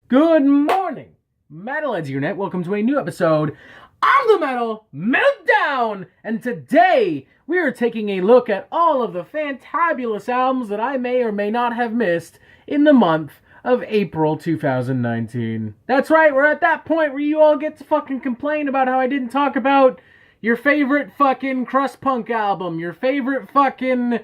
Good morning, Metalheads Unit. Welcome to a new episode of the Metal Meltdown. And today we are taking a look at all of the fantabulous albums that I may or may not have missed in the month of April 2019. That's right, we're at that point where you all get to fucking complain about how I didn't talk about your favorite fucking crust punk album, your favorite fucking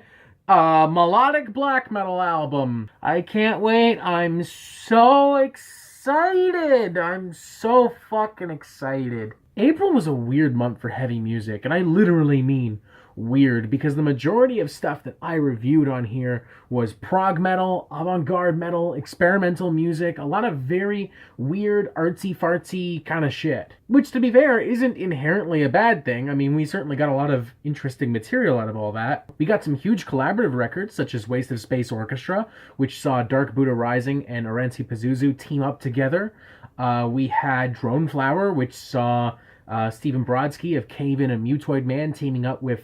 melodic black metal album. I can't wait. I'm so excited. I'm so fucking excited. April was a weird month for heavy music, and I literally mean weird, because the majority of stuff that I reviewed on here was prog metal, avant-garde metal, experimental music, a lot of very weird, artsy-fartsy kind of shit. Which, to be fair, isn't inherently a bad thing. I mean, we certainly got a lot of interesting material out of all that. We got some huge collaborative records, such as Waste of Space Orchestra, which saw Dark Buddha Rising and Orensi Pazuzu team up together. We had Drone Flower, which saw Stephen Brodsky of Cave In and Mutoid Man teaming up with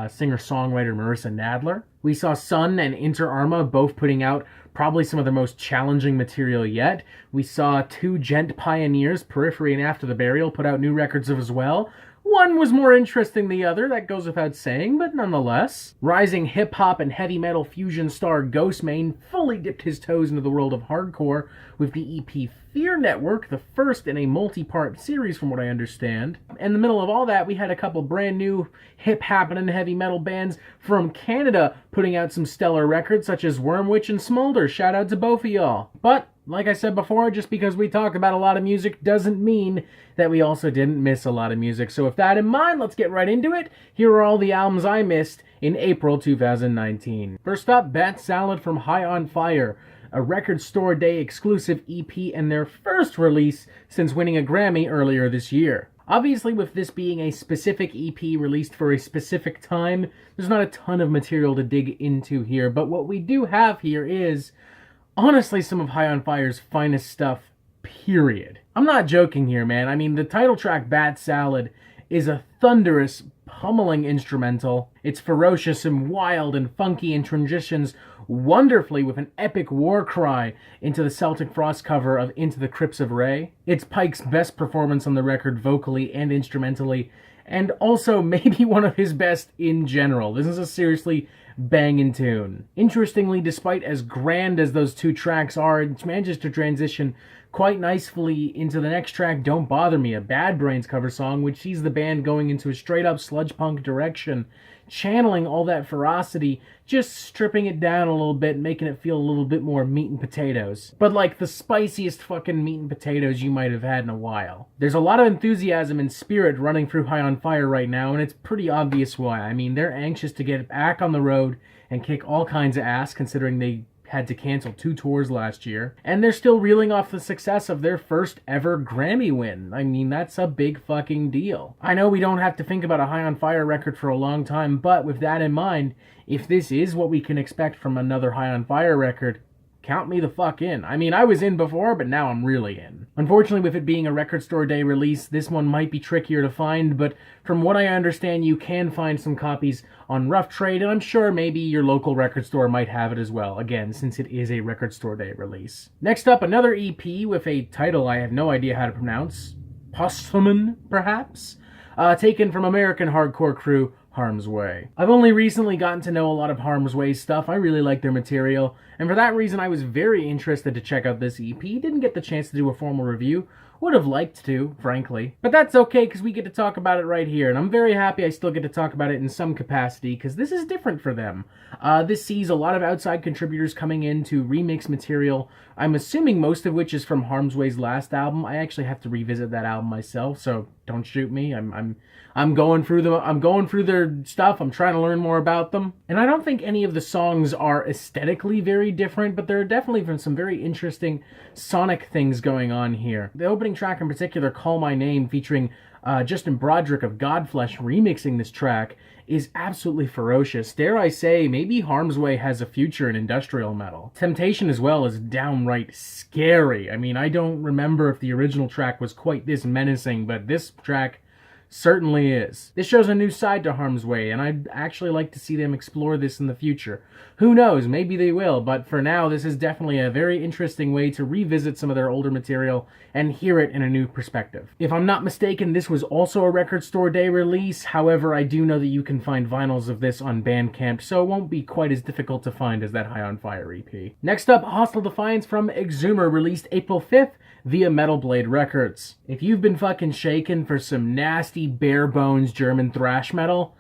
singer-songwriter Marissa Nadler. We saw Sun and Inter Arma both putting out probably some of their most challenging material yet. We saw two gent pioneers, Periphery and After the Burial, put out new records as well. One was more interesting than the other, that goes without saying, but nonetheless. Rising hip-hop and heavy metal fusion star Ghostmane fully dipped his toes into the world of hardcore with the EP Fear Network, the first in a multi-part series from what I understand. In the middle of all that, we had a couple brand new hip-hop and heavy metal bands from Canada putting out some stellar records, such as Wormwitch and Smolder. Shout out to both of y'all. But like I said before, just because we talk about a lot of music doesn't mean that we also didn't miss a lot of music. So with that in mind, let's get right into it. Here are all the albums I missed in April 2019. First up, Bat Salad from High on Fire, a Record Store Day exclusive EP and their first release since winning a Grammy earlier this year. Obviously, with this being a specific EP released for a specific time, there's not a ton of material to dig into here, but what we do have here is honestly some of High on Fire's finest stuff, period. I'm not joking here, man. I mean, the title track, Bat Salad, is a thunderous, pummeling instrumental. It's ferocious and wild and funky and transitions wonderfully with an epic war cry into the Celtic Frost cover of Into the Crypts of Ray. It's Pike's best performance on the record vocally and instrumentally, and also maybe one of his best in general. This is a seriously banging tune. Interestingly, despite as grand as those two tracks are, it manages to transition quite nicely into the next track, Don't Bother Me, a Bad Brains cover song, which sees the band going into a straight-up sludge punk direction, channeling all that ferocity, just stripping it down a little bit, making it feel a little bit more meat and potatoes. But like the spiciest fucking meat and potatoes you might have had in a while. There's a lot of enthusiasm and spirit running through High on Fire right now, and it's pretty obvious why. I mean, they're anxious to get back on the road and kick all kinds of ass, considering they had to cancel 2 tours last year, and they're still reeling off the success of their first ever Grammy win. I mean, that's a big fucking deal. I know we don't have to think about a High on Fire record for a long time, but with that in mind, if this is what we can expect from another High on Fire record, count me the fuck in. I mean, I was in before, but now I'm really in. Unfortunately, with it being a Record Store Day release, this one might be trickier to find, but from what I understand, you can find some copies on Rough Trade, and I'm sure maybe your local record store might have it as well, again, since it is a Record Store Day release. Next up, another EP with a title I have no idea how to pronounce. Posthuman, perhaps? Taken from American hardcore crew Harm's Way. I've only recently gotten to know a lot of Harm's Way stuff. I really like their material, and for that reason I was very interested to check out this EP. Didn't get the chance to do a formal review. Would have liked to, frankly. But that's okay, because we get to talk about it right here, and I'm very happy I still get to talk about it in some capacity, because this is different for them. This sees a lot of outside contributors coming in to remix material, I'm assuming most of which is from Harm's Way's last album. I actually have to revisit that album myself, so don't shoot me. I'm going through their stuff. I'm trying to learn more about them. And I don't think any of the songs are aesthetically very different, but there are definitely some very interesting sonic things going on here. The opening track in particular, Call My Name, featuring Justin Broderick of Godflesh remixing this track, is absolutely ferocious. Dare I say, maybe Harm's Way has a future in industrial metal. Temptation as well is downright scary. I mean, I don't remember if the original track was quite this menacing, but this track certainly is. This shows a new side to Harm's Way, and I'd actually like to see them explore this in the future. Who knows, maybe they will, but for now, this is definitely a very interesting way to revisit some of their older material and hear it in a new perspective. If I'm not mistaken, this was also a Record Store Day release. However, I do know that you can find vinyls of this on Bandcamp, so it won't be quite as difficult to find as that High on Fire EP. Next up, Hostile Defiance from Exumer, released April 5th via Metal Blade Records. If you've been fucking shaken for some nasty, bare-bones German thrash metal,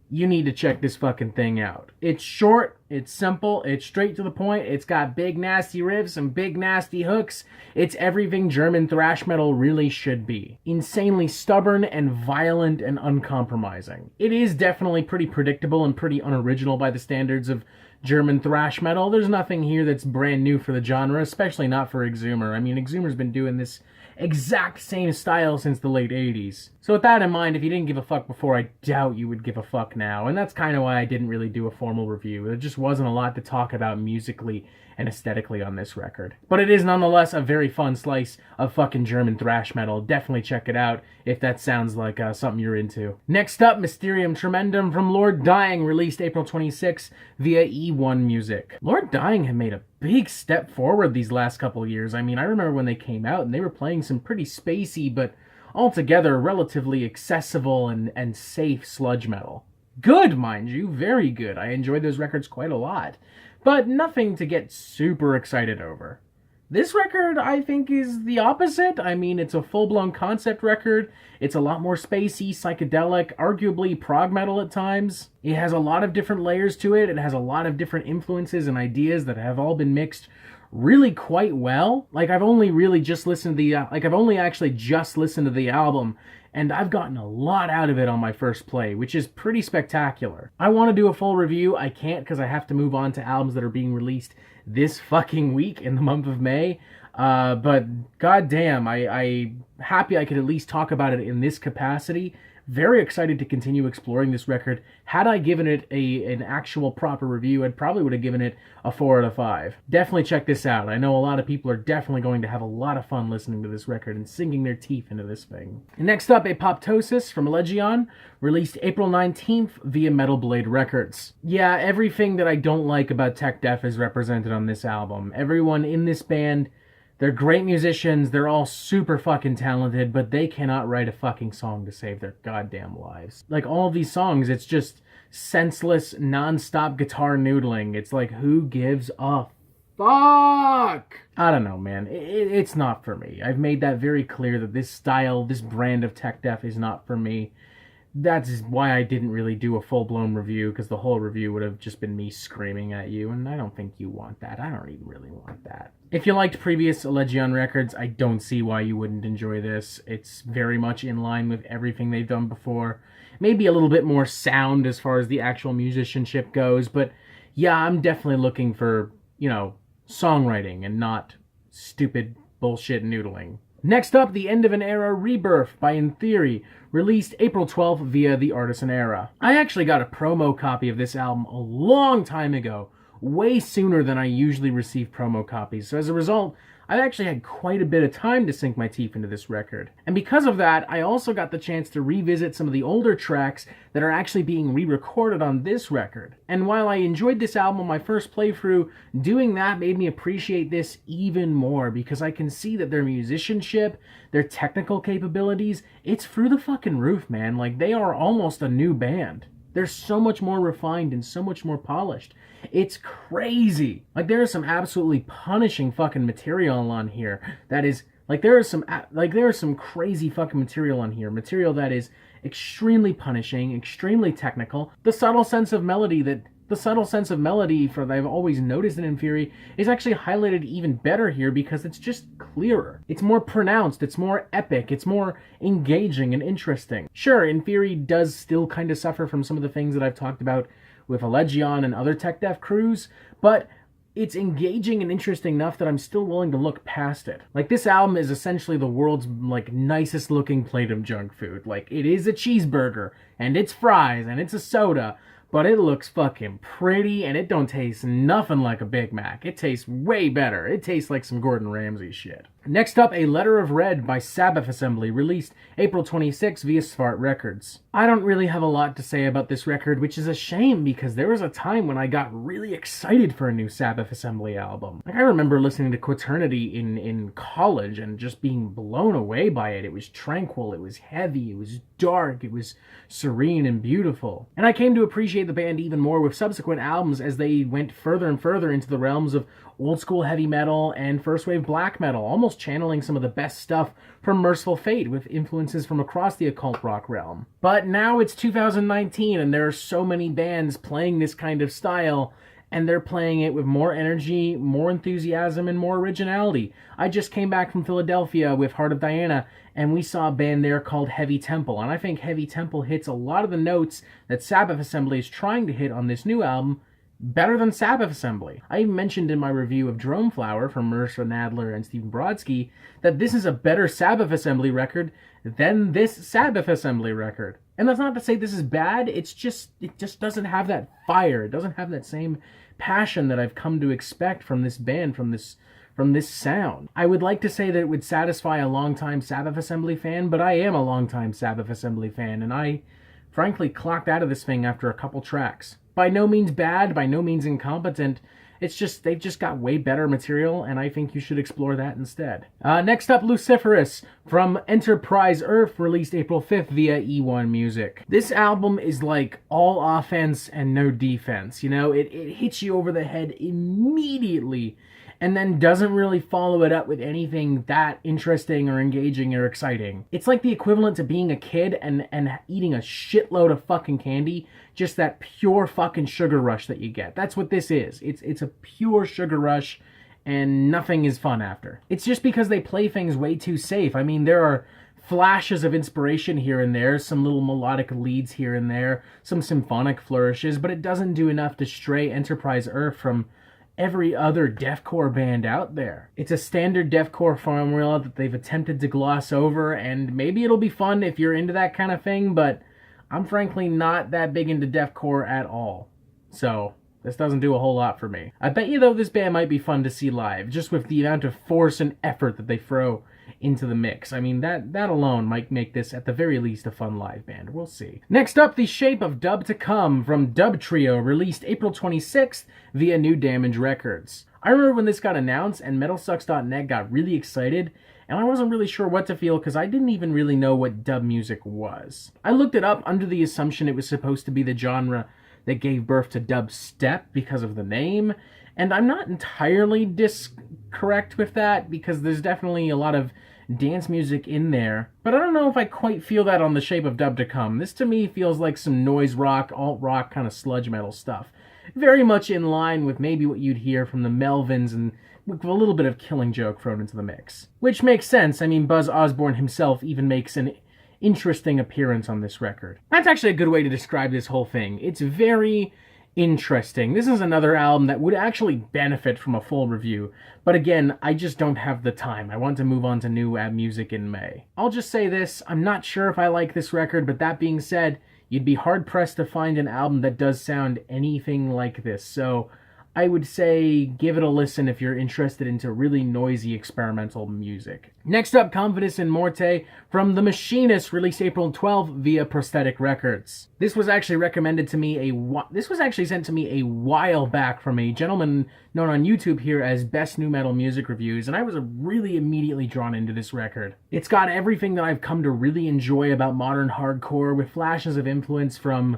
you need to check this fucking thing out. It's short, it's simple, it's straight to the point, it's got big nasty riffs and big nasty hooks. It's everything German thrash metal really should be. Insanely stubborn and violent and uncompromising. It is definitely pretty predictable and pretty unoriginal by the standards of German thrash metal. There's nothing here that's brand new for the genre, especially not for Exumer. I mean, Exumer's been doing this exact same style since the late 80s. So with that in mind, if you didn't give a fuck before, I doubt you would give a fuck now. And that's kind of why I didn't really do a formal review. There just wasn't a lot to talk about musically and aesthetically on this record. But it is nonetheless a very fun slice of fucking German thrash metal. Definitely check it out if that sounds like something you're into. Next up, Mysterium Tremendum from Lord Dying, released April 26 via E1 Music. Lord Dying had made a big step forward these last couple years. I mean, I remember when they came out and they were playing some pretty spacey but altogether relatively accessible and safe sludge metal. Good, mind you, very good. I enjoyed those records quite a lot, but nothing to get super excited over. This record, I think, is the opposite. I mean, it's a full-blown concept record. It's a lot more spacey, psychedelic, arguably prog metal at times. It has a lot of different layers to it. It has a lot of different influences and ideas that have all been mixed really quite well. Like, I've only actually just listened to the album, and I've gotten a lot out of it on my first play, which is pretty spectacular. I want to do a full review. I can't because I have to move on to albums that are being released this fucking week in the month of May. But goddamn, I'm happy I could at least talk about it in this capacity. Very excited to continue exploring this record. Had I given it an actual proper review, I probably would have given it a 4 out of 5. Definitely check this out. I know a lot of people are definitely going to have a lot of fun listening to this record and sinking their teeth into this thing. And next up, Apoptosis from Allegaeon, released April 19th via Metal Blade Records. Yeah, everything that I don't like about tech death is represented on this album. Everyone in this band, they're great musicians, they're all super fucking talented, but they cannot write a fucking song to save their goddamn lives. Like, all of these songs, it's just senseless, non-stop guitar noodling. It's like, who gives a fuck? I don't know, man. It's not for me. I've made that very clear that this style, this brand of tech death is not for me. That's why I didn't really do a full-blown review, because the whole review would have just been me screaming at you, and I don't think you want that. I don't even really want that. If you liked previous Allegaeon records, I don't see why you wouldn't enjoy this. It's very much in line with everything they've done before. Maybe a little bit more sound as far as the actual musicianship goes, but yeah, I'm definitely looking for, songwriting and not stupid bullshit noodling. Next up, The End of an Era Rebirth by Inferi, released April 12th via The Artisan Era. I actually got a promo copy of this album a long time ago, way sooner than I usually receive promo copies, so as a result, I've actually had quite a bit of time to sink my teeth into this record. And because of that, I also got the chance to revisit some of the older tracks that are actually being re-recorded on this record. And while I enjoyed this album on my first playthrough, doing that made me appreciate this even more, because I can see that their musicianship, their technical capabilities, it's through the fucking roof, man. Like, they are almost a new band. They're so much more refined and so much more polished. It's crazy. Like, there is some absolutely punishing fucking material on here. That is, there is some crazy fucking material on here. Material that is extremely punishing, extremely technical. The subtle sense of melody that I've always noticed in Inferi is actually highlighted even better here, because it's just clearer. It's more pronounced, it's more epic, it's more engaging and interesting. Sure, Inferi does still kind of suffer from some of the things that I've talked about with Allegaeon and other tech death crews, but it's engaging and interesting enough that I'm still willing to look past it. Like, this album is essentially the world's, nicest looking plate of junk food. Like, it is a cheeseburger, and it's fries, and it's a soda, but it looks fucking pretty, and it don't taste nothing like a Big Mac. It tastes way better. It tastes like some Gordon Ramsay shit. Next up, A Letter of Red by Sabbath Assembly, released April 26 via Svart Records. I don't really have a lot to say about this record, which is a shame because there was a time when I got really excited for a new Sabbath Assembly album. Like, I remember listening to Quaternity in college and just being blown away by it. It was tranquil, it was heavy, it was dark, it was serene and beautiful. And I came to appreciate the band even more with subsequent albums as they went further and further into the realms of old school heavy metal and first wave black metal, almost channeling some of the best stuff from Merciful Fate with influences from across the occult rock realm. But now it's 2019 and there are so many bands playing this kind of style, and they're playing it with more energy, more enthusiasm, and more originality. I just came back from Philadelphia with Heart of Diana, and we saw a band there called Heavy Temple, and I think Heavy Temple hits a lot of the notes that Sabbath Assembly is trying to hit on this new album better than Sabbath Assembly. I even mentioned in my review of Drone Flower from Mercer Nadler and Stephen Brodsky that this is a better Sabbath Assembly record than this Sabbath Assembly record. And that's not to say this is bad, it just doesn't have that fire. It doesn't have that same passion that I've come to expect from this band, from this sound. I would like to say that it would satisfy a longtime Sabbath Assembly fan, but I am a longtime Sabbath Assembly fan, and I frankly clocked out of this thing after a couple tracks. By no means bad, by no means incompetent. It's just, they've just got way better material, and I think you should explore that instead. Next up, Luciferous from Enterprise Earth, released April 5th via E1 Music. This album is like all offense and no defense, you know? It hits you over the head immediately, and then doesn't really follow it up with anything that interesting or engaging or exciting. It's like the equivalent to being a kid and eating a shitload of fucking candy, just that pure fucking sugar rush that you get. That's what this is. It's a pure sugar rush, and nothing is fun after. It's just because they play things way too safe. I mean, there are flashes of inspiration here and there, some little melodic leads here and there, some symphonic flourishes, but it doesn't do enough to stray Enterprise Earth from every other deathcore band out there. It's a standard deathcore formula that they've attempted to gloss over, and maybe it'll be fun if you're into that kind of thing, but I'm frankly not that big into deathcore at all. So this doesn't do a whole lot for me. I bet you though this band might be fun to see live, just with the amount of force and effort that they throw into the mix. I mean, that alone might make this at the very least a fun live band. We'll see. Next up, The Shape of Dub to Come from Dub Trio, released April 26th via New Damage Records. I remember when this got announced and MetalSucks.net got really excited, and I wasn't really sure what to feel because I didn't even really know what dub music was. I looked it up under the assumption it was supposed to be the genre that gave birth to dubstep because of the name, and I'm not entirely correct with that because there's definitely a lot of dance music in there, but I don't know if I quite feel that on The Shape of Dub to Come. This to me feels like some noise rock, alt-rock kind of sludge metal stuff. Very much in line with maybe what you'd hear from the Melvins, and with a little bit of Killing Joke thrown into the mix. Which makes sense. I mean, Buzz Osborne himself even makes an interesting appearance on this record. That's actually a good way to describe this whole thing. It's very interesting. This is another album that would actually benefit from a full review, but again, I just don't have the time. I want to move on to new music in May. I'll just say this, I'm not sure if I like this record, but that being said, you'd be hard-pressed to find an album that does sound anything like this, so I would say give it a listen if you're interested into really noisy experimental music. Next up, Confidimus and Morte from The Machinist, released April 12th via Prosthetic Records. This was actually recommended to me this was actually sent to me a while back from a gentleman known on YouTube here as Best New Metal Music Reviews, and I was really immediately drawn into this record. It's got everything that I've come to really enjoy about modern hardcore, with flashes of influence from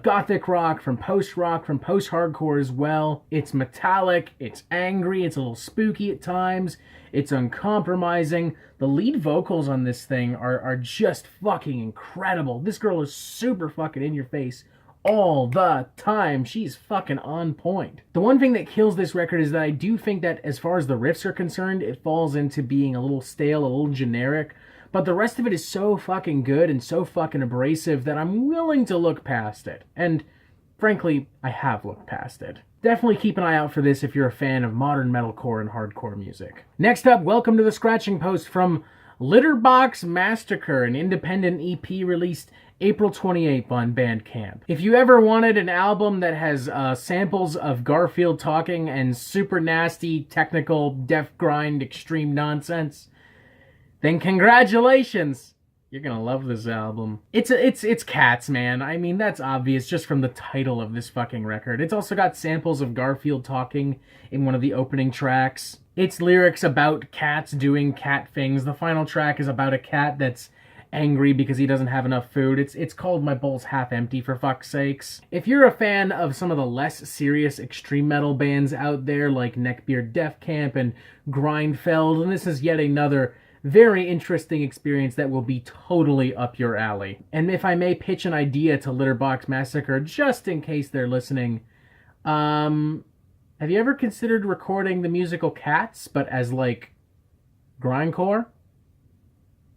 gothic rock, from post-rock, from post-hardcore as well. It's metallic, it's angry, it's a little spooky at times, it's uncompromising. The lead vocals on this thing are just fucking incredible. This girl is super fucking in your face all the time. She's fucking on point. The one thing that kills this record is that I do think that as far as the riffs are concerned, it falls into being a little stale, a little generic. But the rest of it is so fucking good and so fucking abrasive that I'm willing to look past it. And frankly, I have looked past it. Definitely keep an eye out for this if you're a fan of modern metalcore and hardcore music. Next up, Welcome to the Scratching Post from Litterbox Massacre, an independent EP released April 28th on Bandcamp. If you ever wanted an album that has samples of Garfield talking and super nasty, technical, death grind, extreme nonsense, then congratulations! You're gonna love this album. It's cats, man. I mean, that's obvious just from the title of this fucking record. It's also got samples of Garfield talking in one of the opening tracks. It's lyrics about cats doing cat things. The final track is about a cat that's angry because he doesn't have enough food. It's called My Bowl's Half Empty, for fuck's sakes. If you're a fan of some of the less serious extreme metal bands out there like Neckbeard Death Camp and Grindfeld, then this is yet another very interesting experience that will be totally up your alley. And if I may pitch an idea to Litterbox Massacre, just in case they're listening, have you ever considered recording the musical Cats, but as like grindcore?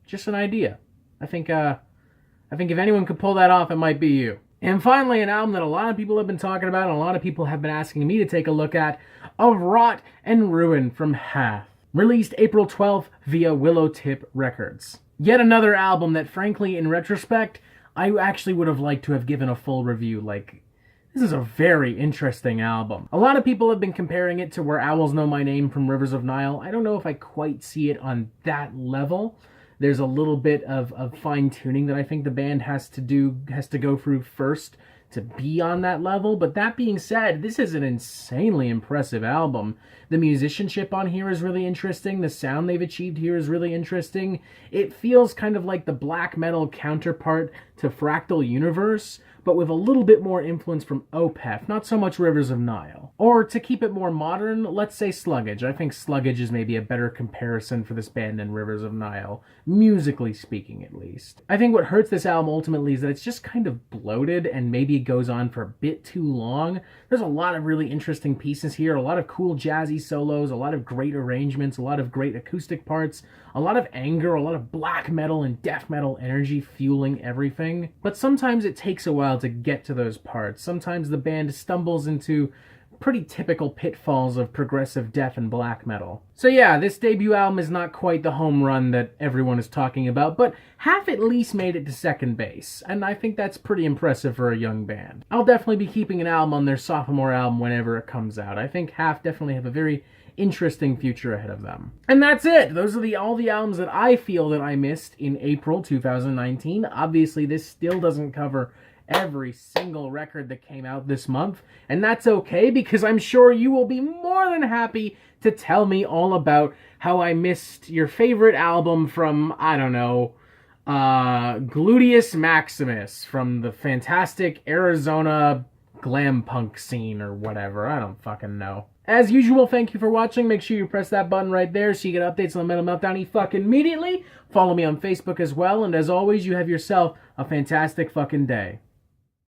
Just an idea. I think if anyone could pull that off, it might be you. And finally, an album that a lot of people have been talking about and a lot of people have been asking me to take a look at, Of Rot and Ruin from Hath. Released April 12th via Willow Tip Records. Yet another album that, frankly, in retrospect, I actually would have liked to have given a full review. Like, this is a very interesting album. A lot of people have been comparing it to Where Owls Know My Name from Rivers of Nile. I don't know if I quite see it on that level. There's a little bit of fine-tuning that I think the band has to go through first to be on that level. But that being said, this is an insanely impressive album. The musicianship on here is really interesting. The sound they've achieved here is really interesting. It feels kind of like the black metal counterpart to Fractal Universe, but with a little bit more influence from Opeth, not so much Rivers of Nile. Or to keep it more modern, let's say Sluggish. I think Sluggish is maybe a better comparison for this band than Rivers of Nile, musically speaking at least. I think what hurts this album ultimately is that it's just kind of bloated and maybe it goes on for a bit too long. There's a lot of really interesting pieces here, a lot of cool jazzy solos, a lot of great arrangements, a lot of great acoustic parts, a lot of anger, a lot of black metal and death metal energy fueling everything. But sometimes it takes a while to get to those parts. Sometimes the band stumbles into pretty typical pitfalls of progressive death and black metal. So yeah, this debut album is not quite the home run that everyone is talking about, but Half at least made it to second base, and I think that's pretty impressive for a young band. I'll definitely be keeping an album on their sophomore album whenever it comes out. I think Half definitely have a very interesting future ahead of them. And that's it! Those are all the albums that I feel that I missed in April 2019. Obviously, this still doesn't cover every single record that came out this month, and that's okay because I'm sure you will be more than happy to tell me all about how I missed your favorite album from, I don't know, Gluteus Maximus from the fantastic Arizona glam punk scene or whatever. I don't fucking know. As usual, thank you for watching. Make sure you press that button right there so you get updates on the Metal Meltdown immediately. Follow me on Facebook as well, and as always, you have yourself a fantastic fucking day.